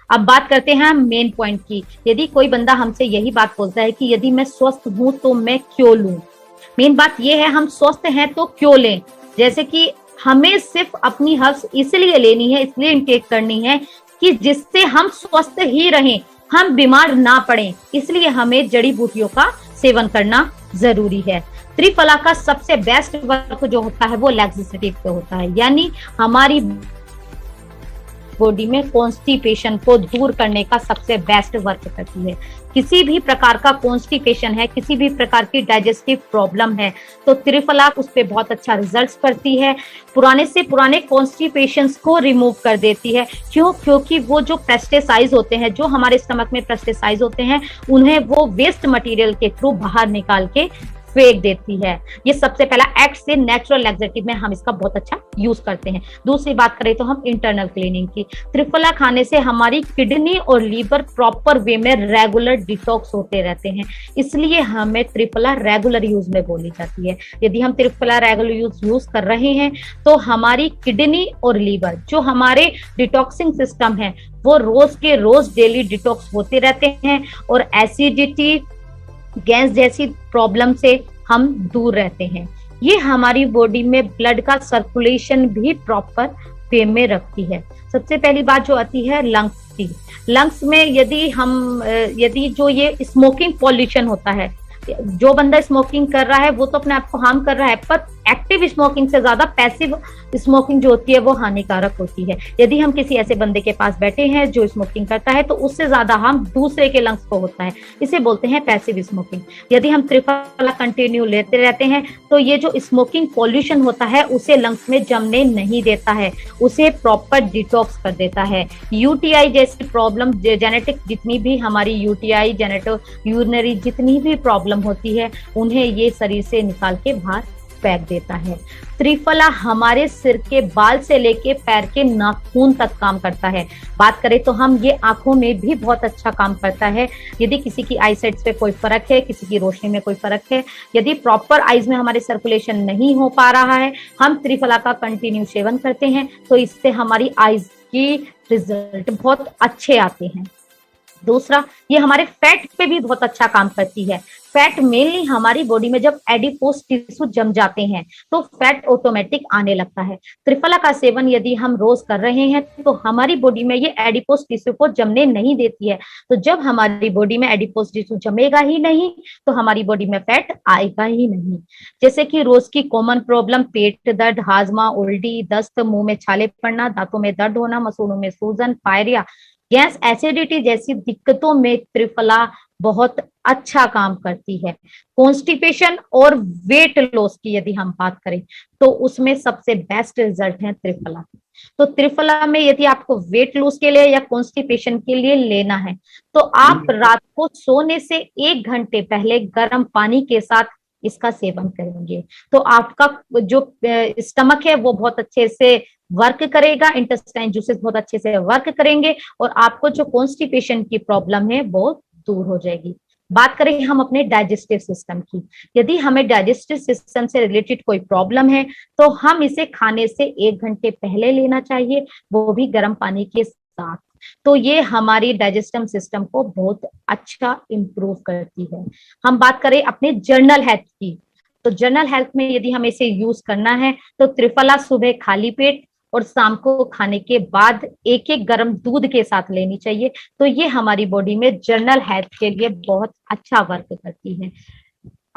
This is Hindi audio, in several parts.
अब बात करते हैं हम मेन पॉइंट की। यदि कोई बंदा हमसे यही बात बोलता है कि यदि मैं स्वस्थ हूं तो मैं क्यों लूं, मेन बात यह है हम स्वस्थ हैं तो क्यों लें। जैसे कि हमें सिर्फ अपनी हर्ब्स इसलिए लेनी है, इसलिए इनटेक करनी है कि जिससे हम स्वस्थ ही रहें, हम बीमार ना पड़े, इसलिए हमें जड़ी बूटियों का सेवन करना जरूरी है। त्रिफला का सबसे बेस्ट वर्क जो होता है वो लैक्सेटिव पे होता है, यानी हमारी बॉडी में कॉन्स्टिपेशन को दूर करने का सबसे बेस्ट वर्क करती है। किसी भी प्रकार का कॉन्स्टिपेशन है, किसी भी प्रकार की डाइजेस्टिव प्रॉब्लम है, तो त्रिफला उस पर बहुत अच्छा रिजल्ट्स करती है। पुराने से पुराने कॉन्स्टिपेशंस को रिमूव कर देती है। क्यों? क्योंकि वो जो पेस्टिसाइड होते हैं, जो हमारे स्टमक में पेस्टिसाइड होते हैं, उन्हें वो वेस्ट मटेरियल के थ्रू बाहर निकाल के फेंक देती है। ये सबसे पहला एक्ट से नेचुरल लैक्सेटिव में हम इसका बहुत अच्छा यूज करते हैं। दूसरी बात करें तो हम इंटरनल क्लीनिंग की, त्रिफला खाने से हमारी किडनी और लीवर प्रॉपर वे में रेगुलर डिटॉक्स होते रहते हैं, इसलिए हमें त्रिफला रेगुलर यूज में बोली जाती है। यदि हम त्रिफला रेगुलर यूज कर रहे हैं तो हमारी किडनी और लीवर, जो हमारे डिटॉक्सिंग सिस्टम है, वो रोज के रोज डेली डिटॉक्स होते रहते हैं और एसिडिटी, गैस जैसी प्रॉब्लम से हम दूर रहते हैं। ये हमारी बॉडी में ब्लड का सर्कुलेशन भी प्रॉपर वे में रखती है। सबसे पहली बात जो आती है लंग्स की, लंग्स में यदि जो ये स्मोकिंग पॉल्यूशन होता है, जो बंदा स्मोकिंग कर रहा है वो तो अपने आप को हार्म कर रहा है, पर एक्टिव स्मोकिंग से ज्यादा पैसिव स्मोकिंग जो होती है वो हानिकारक होती है। यदि हम किसी ऐसे बंदे के पास बैठे हैं जो स्मोकिंग करता है तो उससे ज्यादा हार्म दूसरे के लंग्स को होता है, इसे बोलते हैं पैसिव स्मोकिंग। यदि हम त्रिफला कंटिन्यू लेते रहते हैं तो ये जो स्मोकिंग पॉल्यूशन होता है उसे लंग्स में जमने नहीं देता है, उसे प्रॉपर डिटॉक्स कर देता है। यूटीआई जैसी प्रॉब्लम, जेनेटिक जितनी भी हमारी यूटीआई, जेनेटो यूरिनरी जितनी भी प्रॉब्लम होती है, उन्हें ये शरीर से निकाल के बाहर फेंक देता है। त्रिफला हमारे सिर के बाल से लेके पैर के नाखून तक काम करता है। बात करें तो हम ये आंखों में भी बहुत अच्छा काम करता है। यदि किसी की आई साइट्स पे कोई फर्क है, किसी की रोशनी में कोई फर्क है, यदि प्रॉपर आईज में हमारे सर्कुलेशन नहीं हो पा रहा है, हम त्रिफला का कंटिन्यू सेवन करते हैं तो इससे हमारी आईज की रिजल्ट बहुत अच्छे आते हैं। दूसरा, ये हमारे फैट पे भी बहुत अच्छा काम करती है। फैट मेनली हमारी बॉडी में जब एडिपोज टिश्यू जम जाते हैं तो फैट ऑटोमेटिक आने लगता है। त्रिफला का सेवन यदि हम रोज कर रहे हैं तो हमारी बॉडी में ये एडिपोज टिश्यू को जमने नहीं देती है। तो जब हमारी बॉडी में एडिपोज टिश्यू जमेगा ही नहीं तो हमारी बॉडी में फैट आएगा ही नहीं। जैसे कि रोज की कॉमन प्रॉब्लम, पेट दर्द, हाजमा, उल्टी, दस्त, मुंह में छाले पड़ना, दांतों में दर्द होना, मसूड़ों में सूजन, फायरिया, गैस, एसिडिटी जैसी दिक्कतों में त्रिफला बहुत अच्छा काम करती है। कॉन्स्टिपेशन और वेट लॉस की यदि हम बात करें तो उसमें सबसे बेस्ट रिजल्ट है त्रिफला। तो त्रिफला में यदि आपको वेट लॉस के लिए या कॉन्स्टिपेशन के लिए लेना है तो आप रात को सोने से 1 घंटे पहले गर्म पानी के साथ इसका सेवन करेंगे तो आपका जो स्टमक है वो बहुत अच्छे से वर्क करेगा, इंटेस्टाइन जूसेस बहुत अच्छे से वर्क करेंगे और आपको जो कॉन्स्टिपेशन की प्रॉब्लम है वो दूर हो जाएगी। बात करें हम अपने डाइजेस्टिव सिस्टम की, यदि हमें डाइजेस्टिव सिस्टम से रिलेटेड कोई प्रॉब्लम है तो हम इसे खाने से 1 घंटे पहले लेना चाहिए, वो भी गर्म पानी के साथ। तो ये हमारी डाइजेस्टिव सिस्टम को बहुत अच्छा इंप्रूव करती है। हम बात करें अपने जनरल हेल्थ की, तो जनरल हेल्थ में यदि हमें इसे यूज करना है तो त्रिफला सुबह खाली पेट और शाम को खाने के बाद 1-1 गर्म दूध के साथ लेनी चाहिए। तो ये हमारी बॉडी में जनरल हेल्थ के लिए बहुत अच्छा वर्क करती है।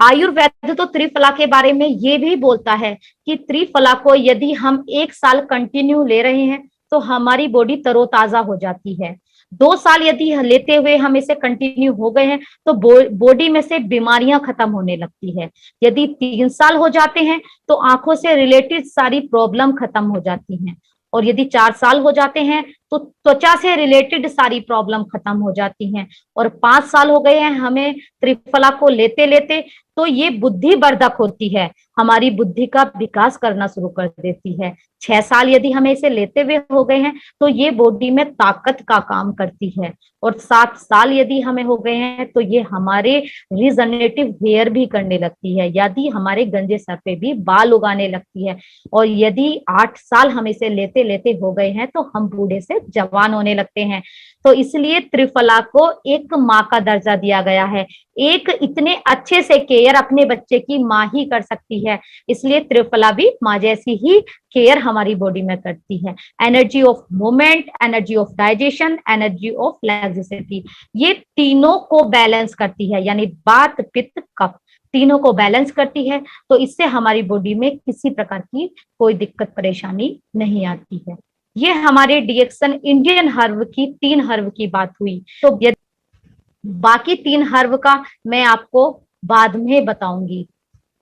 आयुर्वेद तो त्रिफला के बारे में ये भी बोलता है कि त्रिफला को यदि हम 1 साल कंटिन्यू ले रहे हैं तो हमारी बॉडी तरोताजा हो जाती है। 2 साल यदि लेते हुए हम इसे कंटिन्यू हो गए हैं तो बॉडी में से बीमारियां खत्म होने लगती है। यदि 3 साल हो जाते हैं तो आंखों से रिलेटेड सारी प्रॉब्लम खत्म हो जाती हैं और यदि 4 साल हो जाते हैं तो त्वचा से रिलेटेड सारी प्रॉब्लम खत्म हो जाती हैं और 5 साल हो गए हैं हमें त्रिफला को लेते लेते तो ये बुद्धिवर्धक होती है, हमारी बुद्धि का विकास करना शुरू कर देती है। 6 साल यदि हमें इसे लेते हुए हो गए हैं तो ये बॉडी में ताकत का काम करती है और 7 साल यदि हमें हो गए हैं तो ये हमारे रिजनरेटिव हेयर भी करने लगती है, यदि हमारे गंजे सर पे भी बाल उगाने लगती है और यदि 8 साल हम इसे लेते लेते हो गए हैं तो हम बूढ़े से से जवान होने लगते हैं। तो इसलिए त्रिफला को एक माँ का दर्जा दिया गया है। एक इतने अच्छे से केयर अपने बच्चे की माँ ही कर सकती है, इसलिए त्रिफला भी माँ जैसी ही केयर हमारी बॉडी में करती है। Energy of movement, energy of digestion, energy of laxity, ये तीनों को बैलेंस करती है, यानी वात पित्त कफ तीनों को बैलेंस करती है। तो इससे हमारी बॉडी में किसी प्रकार की कोई दिक्कत परेशानी नहीं आती है। ये हमारे डिएक्सन इंडियन हर्ब की 3 हर्ब की बात हुई। तो बाकी 3 हर्ब का मैं आपको बाद में बताऊंगी।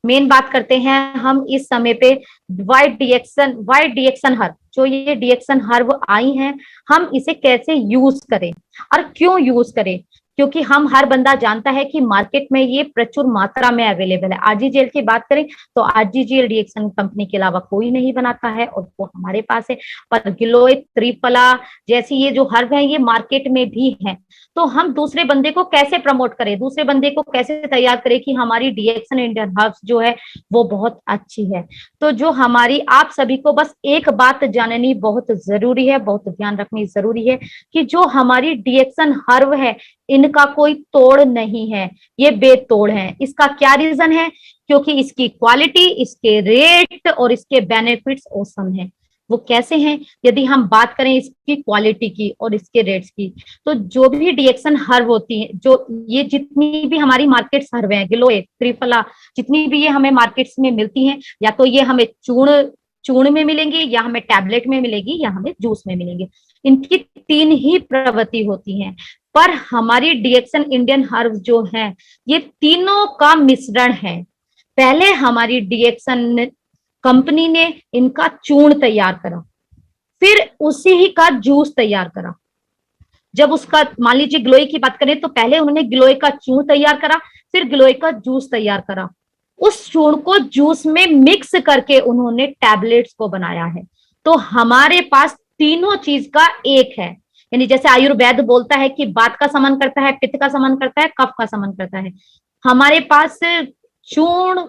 मेन बात करते हैं हम इस समय पे व्हाइट डिएक्सन हर्ब, जो ये डिएक्सन हर्ब आई हैं, हम इसे कैसे यूज करें और क्यों यूज करें। क्योंकि हम हर बंदा जानता है कि मार्केट में ये प्रचुर मात्रा में अवेलेबल है। आरजीजीएल की बात करें तो आरजीजीएल डिएक्सन कंपनी के अलावा कोई नहीं बनाता है और वो हमारे पास है। पर गिलोय, त्रिफला जैसी ये जो हर्ब है ये मार्केट में भी है। तो हम दूसरे बंदे को कैसे प्रमोट करें, दूसरे बंदे को कैसे तैयार करें कि हमारी डिएक्सन इंडियन हर्ब्स जो है वो बहुत अच्छी है। तो जो हमारी आप सभी को बस एक बात जाननी बहुत जरूरी है, बहुत ध्यान रखनी जरूरी है कि जो हमारी डिएक्सन हर्ब है इनका कोई तोड़ नहीं है, ये बेतोड़ है। इसका क्या रीजन है? क्योंकि इसकी क्वालिटी, इसके रेट और इसके बेनिफिट्स औसम है। वो कैसे हैं? यदि हम बात करें इसकी क्वालिटी की और इसके रेट्स की, तो जो भी डिएक्सन हर्ब होती है, जो ये जितनी भी हमारी मार्केट्स हर्ब है, गिलोय, त्रिफला, जितनी भी ये हमें मार्केट्स में मिलती हैं, या तो ये हमें चूर्ण में मिलेंगी, या हमें टैबलेट में मिलेगी, या हमें जूस में मिलेंगी। इनकी 3 ही प्रवृत्ति होती हैं। पर हमारी डिएक्सन इंडियन हर्ब जो है ये तीनों का मिश्रण है। पहले हमारी डिएक्सन कंपनी ने इनका चूर्ण तैयार करा, फिर उसी ही का जूस तैयार करा। जब उसका मान लीजिए गिलोय की बात करें तो पहले उन्होंने गिलोय का चूर्ण तैयार करा, फिर गिलोय का जूस तैयार करा। उस चूर्ण को जूस में मिक्स करके उन्होंने टैबलेट्स को बनाया है। तो हमारे पास तीनों चीज का एक है। यानी जैसे आयुर्वेद बोलता है कि वात का समन करता है, पित्त का समन करता है, कफ का समन करता है, हमारे पास चूर्ण,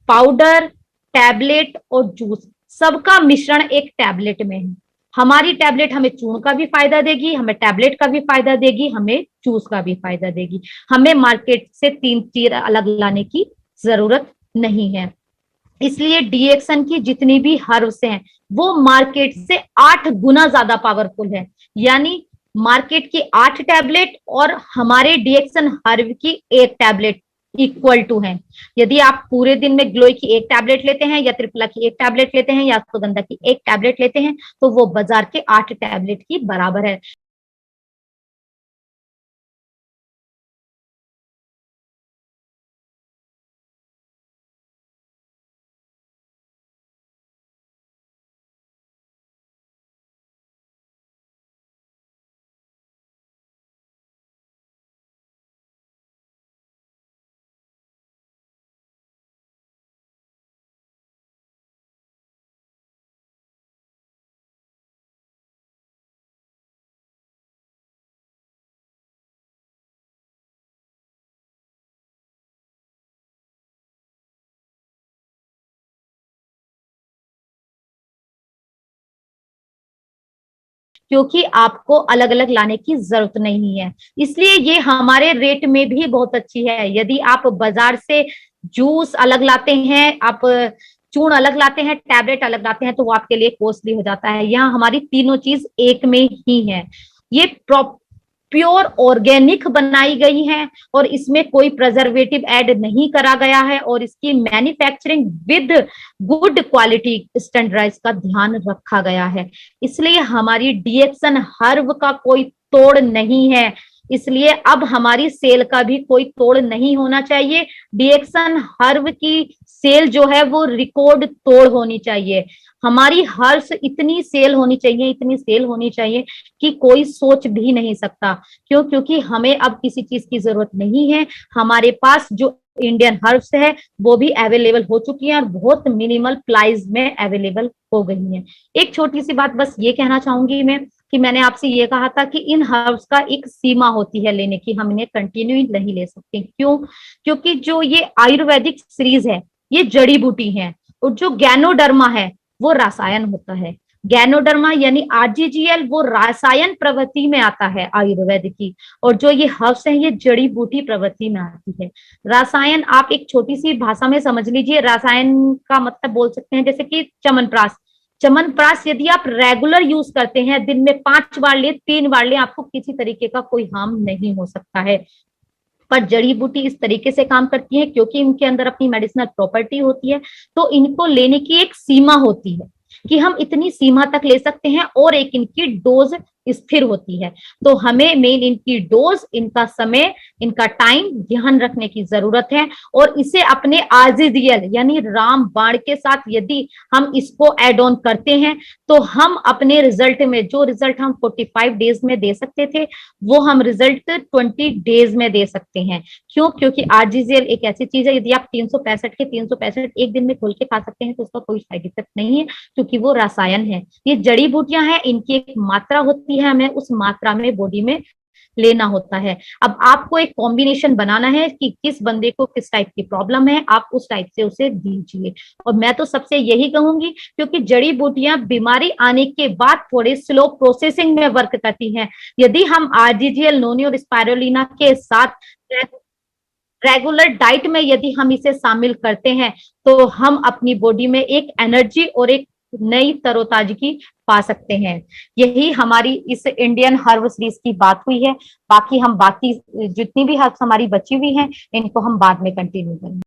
पाउडर, टैबलेट और जूस सबका मिश्रण एक टैबलेट में है। हमारी टैबलेट हमें चूर्ण का भी फायदा देगी, हमें टैबलेट का भी फायदा देगी, हमें जूस का भी फायदा देगी। हमें मार्केट से 3 चीज अलग लाने की जरूरत नहीं है। इसलिए डिएक्सन की जितनी भी हर्ब्स हैं वो मार्केट से 8 गुना ज्यादा पावरफुल है। यानी मार्केट की 8 टैबलेट और हमारे डिएक्सन हर्ब की 1 टैबलेट इक्वल टू है। यदि आप पूरे दिन में गिलोय की 1 टैबलेट लेते हैं, या त्रिफला की 1 टैबलेट लेते हैं, या अश्वगंधा की 1 टैबलेट लेते हैं, तो वो बाजार के 8 टैबलेट की बराबर है। क्योंकि आपको अलग अलग लाने की जरूरत नहीं है, इसलिए ये हमारे रेट में भी बहुत अच्छी है। यदि आप बाजार से जूस अलग लाते हैं, आप चूर्ण अलग लाते हैं, टैबलेट अलग लाते हैं, तो वो आपके लिए कॉस्टली हो जाता है। यहाँ हमारी तीनों चीज एक में ही है। ये प्योर ऑर्गेनिक बनाई गई है और इसमें कोई प्रिजर्वेटिव ऐड नहीं करा गया है, और इसकी manufacturing with good quality standards का ध्यान रखा गया है। इसलिए हमारी डिएक्सन हर्ब का कोई तोड़ नहीं है। इसलिए अब हमारी सेल का भी कोई तोड़ नहीं होना चाहिए। डिएक्सन हर्ब की सेल जो है वो रिकॉर्ड तोड़ होनी चाहिए। हमारी हर्ष इतनी सेल होनी चाहिए, इतनी सेल होनी चाहिए कि कोई सोच भी नहीं सकता। क्यों? क्योंकि हमें अब किसी चीज की जरूरत नहीं है। हमारे पास जो इंडियन हर्ब्स है वो भी अवेलेबल हो चुकी हैं और बहुत मिनिमल प्राइस में अवेलेबल हो गई हैं। एक छोटी सी बात बस ये कहना चाहूंगी मैं कि मैंने आपसे ये कहा था कि इन हर्ब्स का एक सीमा होती है लेने की, हम इन्हें कंटिन्यू नहीं ले सकते। क्यों? क्योंकि जो ये आयुर्वेदिक सीरीज है ये जड़ी बूटी है, और जो गैनोडर्मा है वो रसायन होता है। गैनोडर्मा यानी आरजीजीएल वो रसायन प्रवृत्ति में आता है आयुर्वेद की, और जो ये हर्ब्स हैं ये जड़ी बूटी प्रवृत्ति में आती है। रसायन आप एक छोटी सी भाषा में समझ लीजिए, रसायन का मतलब बोल सकते हैं जैसे कि च्यवनप्राश। च्यवनप्राश यदि आप रेगुलर यूज करते हैं, दिन में 5 बार ले, 3 बार ले, आपको किसी तरीके का कोई हार्म नहीं हो सकता है। पर जड़ी बूटी इस तरीके से काम करती है क्योंकि इनके अंदर अपनी मेडिसिनल प्रॉपर्टी होती है, तो इनको लेने की एक सीमा होती है कि हम इतनी सीमा तक ले सकते हैं, और एक इनकी डोज स्थिर होती है। तो हमें मेन इनकी डोज, इनका समय, इनका टाइम ध्यान रखने की जरूरत है। और इसे अपने आरजीजीएल यानी रामबाण के साथ यदि हम इसको एड ऑन करते हैं, तो हम अपने रिजल्ट में जो रिजल्ट हम 45 डेज में दे सकते थे, वो हम रिजल्ट 20 डेज में दे सकते हैं। क्यों? क्योंकि आरजीजीएल एक ऐसी चीज है, यदि आप 365 के 365 एक दिन में खोल के खा सकते हैं तो उसका कोई साइड इफेक्ट नहीं है, क्योंकि वो रसायन है। ये जड़ी बूटियां हैं, इनकी एक मात्रा होती है, हमें उस मात्रा में बॉडी में लेना होता है। अब आपको एक कॉम्बिनेशन बनाना है कि किस बंदे को किस टाइप की प्रॉब्लम है, आप उस टाइप से उसे दीजिए। और मैं तो सबसे यही कहूंगी, क्योंकि जड़ी बूटियां बीमारी आने के बाद थोड़े स्लो प्रोसेसिंग में वर्क करती हैं। यदि हम आरजीजीएल, नोनी और स्पाइरुलिना के साथ रेगुलर डाइट में यदि हम इसे शामिल करते हैं, तो हम अपनी बॉडी में एक एनर्जी और एक नई तरोताजगी पा सकते हैं। यही हमारी इस इंडियन हर्ब सीरीज की बात हुई है। बाकी हम बाकी जितनी भी हर्ब्स हमारी बची हुई हैं, इनको हम बाद में कंटिन्यू करेंगे।